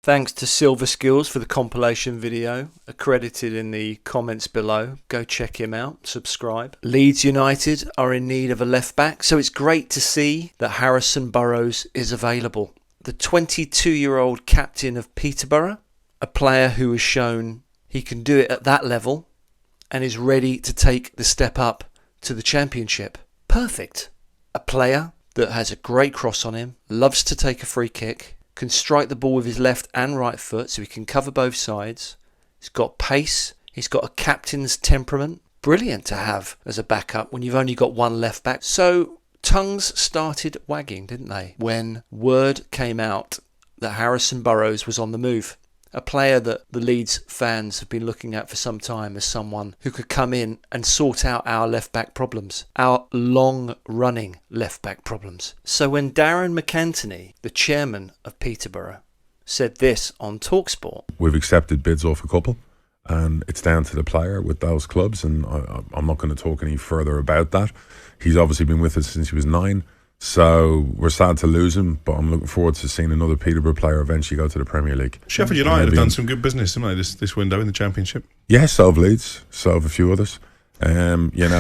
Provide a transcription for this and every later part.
Thanks to SilvaSkills for the compilation video, accredited in the comments below. Go check him out, subscribe. Leeds United are in need of a left back, so it's great to see that Harrison Burrows is available. The 22-year-old captain of Peterborough, a player who has shown he can do it at that level and is ready to take the step up to the Championship. Perfect. A player that has a great cross on him, loves to take a free kick, can strike the ball with his left and right foot so he can cover both sides. He's got pace. He's got a captain's temperament. Brilliant to have as a backup when you've only got one left back. So tongues started wagging, didn't they, when word came out that Harrison Burrows was on the move. A player that the Leeds fans have been looking at for some time as someone who could come in and sort out our left-back problems, our long-running left-back problems. So when Darren McAntony, the chairman of Peterborough, said this on TalkSport. We've accepted bids off a couple, and it's down to the player with those clubs, and I'm not going to talk any further about that. He's obviously been with us since he was 9. So we're sad to lose him, but I'm looking forward to seeing another Peterborough player eventually go to the Premier League. Sheffield United have done some good business, haven't they, this window in the Championship? Yeah, so have Leeds, so have a few others. There's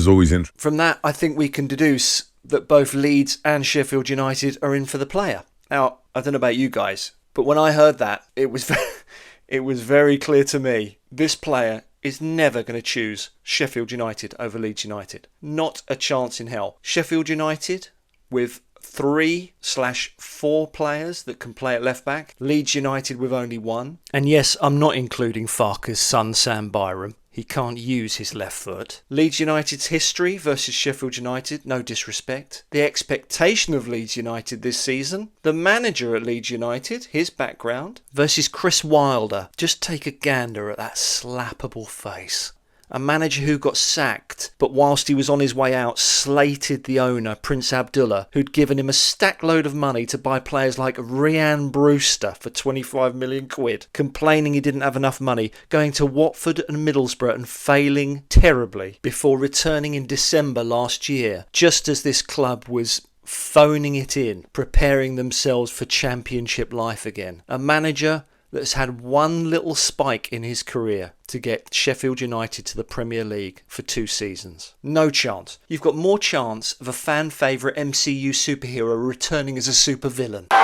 always interest. From that, I think we can deduce that both Leeds and Sheffield United are in for the player. Now, I don't know about you guys, but when I heard that, it was very clear to me this player is never going to choose Sheffield United over Leeds United. Not a chance in hell. Sheffield United with 3/4 players that can play at left back. Leeds United with only 1. And yes, I'm not including Farke's son Sam Byram. He can't use his left foot. Leeds United's history versus Sheffield United, no disrespect. The expectation of Leeds United this season. The manager at Leeds United, his background, versus Chris Wilder. Just take a gander at that slappable face. A manager who got sacked, but whilst he was on his way out, slated the owner, Prince Abdullah, who'd given him a stack load of money to buy players like Rhian Brewster for 25 million quid, complaining he didn't have enough money, going to Watford and Middlesbrough and failing terribly before returning in December last year, just as this club was phoning it in, preparing themselves for Championship life again. A manager that's had one little spike in his career to get Sheffield United to the Premier League for 2 seasons. No chance. You've got more chance of a fan favourite MCU superhero returning as a supervillain. What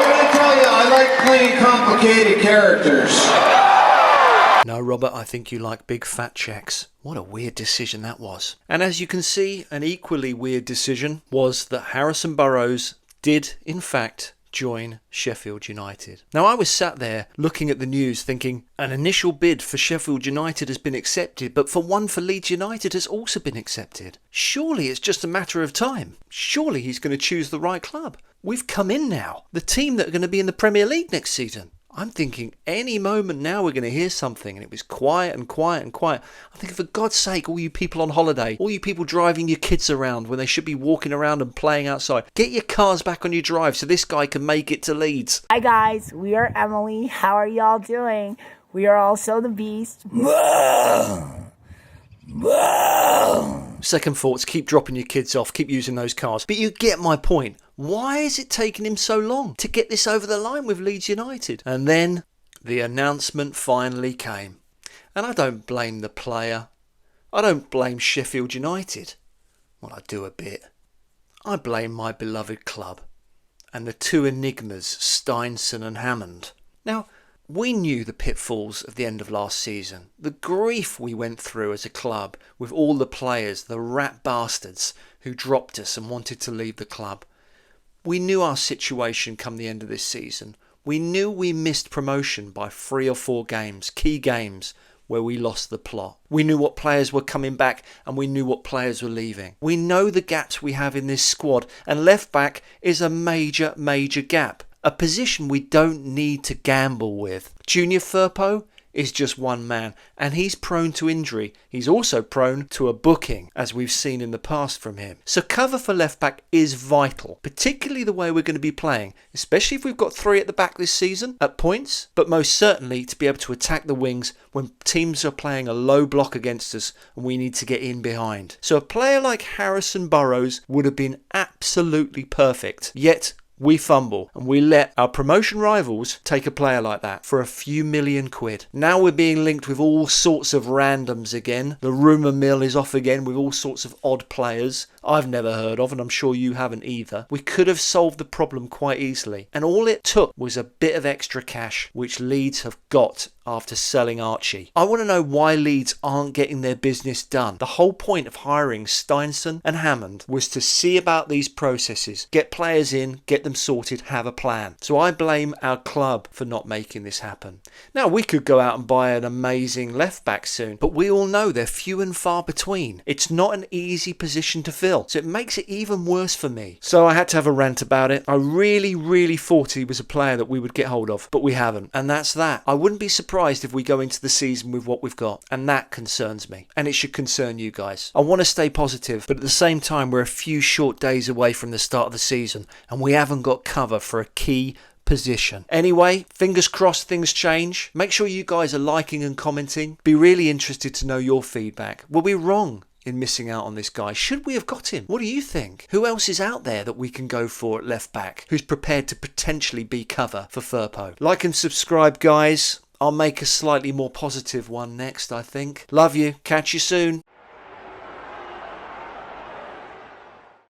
did I tell you? I like playing complicated characters. No, Robert, I think you like big fat checks. What a weird decision that was. And as you can see, an equally weird decision was that Harrison Burrows did, in fact, join Sheffield United. Now, I was sat there looking at the news thinking an initial bid for Sheffield United has been accepted, but for one for Leeds United has also been accepted. Surely it's just a matter of time. Surely he's going to choose the right club. We've come in now. The team that are going to be in the Premier League next season. I'm thinking any moment now we're going to hear something, and it was quiet and quiet and quiet. I'm thinking, for God's sake, all you people on holiday, all you people driving your kids around when they should be walking around and playing outside, get your cars back on your drive so this guy can make it to Leeds. Hi guys, we are Emily. How are y'all doing? We are also the Beast. Second thoughts, keep dropping your kids off, keep using those cars. But you get my point. Why is it taking him so long to get this over the line with Leeds United? And then the announcement finally came. And I don't blame the player. I don't blame Sheffield United. Well, I do a bit. I blame my beloved club and the 2 enigmas, Steinson and Hammond. Now, we knew the pitfalls of the end of last season, the grief we went through as a club with all the players, the rat bastards who dropped us and wanted to leave the club. We knew our situation come the end of this season. We knew we missed promotion by 3 or 4 games, key games, where we lost the plot. We knew what players were coming back and we knew what players were leaving. We know the gaps we have in this squad, and left back is a major, major gap. A position we don't need to gamble with. Junior Firpo is just one man, and he's prone to injury. He's also prone to a booking, as we've seen in the past from him. So cover for left back is vital, particularly the way we're going to be playing, especially if we've got 3 at the back this season at points, but most certainly to be able to attack the wings when teams are playing a low block against us and we need to get in behind. So a player like Harrison Burrows would have been absolutely perfect, yet we fumble and we let our promotion rivals take a player like that for a few million quid. Now we're being linked with all sorts of randoms again. The rumour mill is off again with all sorts of odd players I've never heard of, and I'm sure you haven't either. We could have solved the problem quite easily, and all it took was a bit of extra cash, which Leeds have got after selling Archie. I want to know why Leeds aren't getting their business done. The whole point of hiring Steinson and Hammond was to see about these processes, get players in, get them sorted, have a plan. So I blame our club for not making this happen. Now, we could go out and buy an amazing left back soon, but we all know they're few and far between. It's not an easy position to fill, so it makes it even worse for me. So I had to have a rant about it. I really thought he was a player that we would get hold of, but we haven't, and that's that. I wouldn't be surprised if we go into the season with what we've got, and that concerns me, and it should concern you guys. I want to stay positive, but at the same time we're a few short days away from the start of the season and we haven't got cover for a key position. Anyway, fingers crossed things change. Make sure you guys are liking and commenting. Be really interested to know your feedback. Were we wrong in missing out on this guy? Should we have got him? What do you think? Who else is out there that we can go for at left back who's prepared to potentially be cover for Firpo? Like and subscribe, guys. I'll make a slightly more positive one next, I think. Love you. Catch you soon.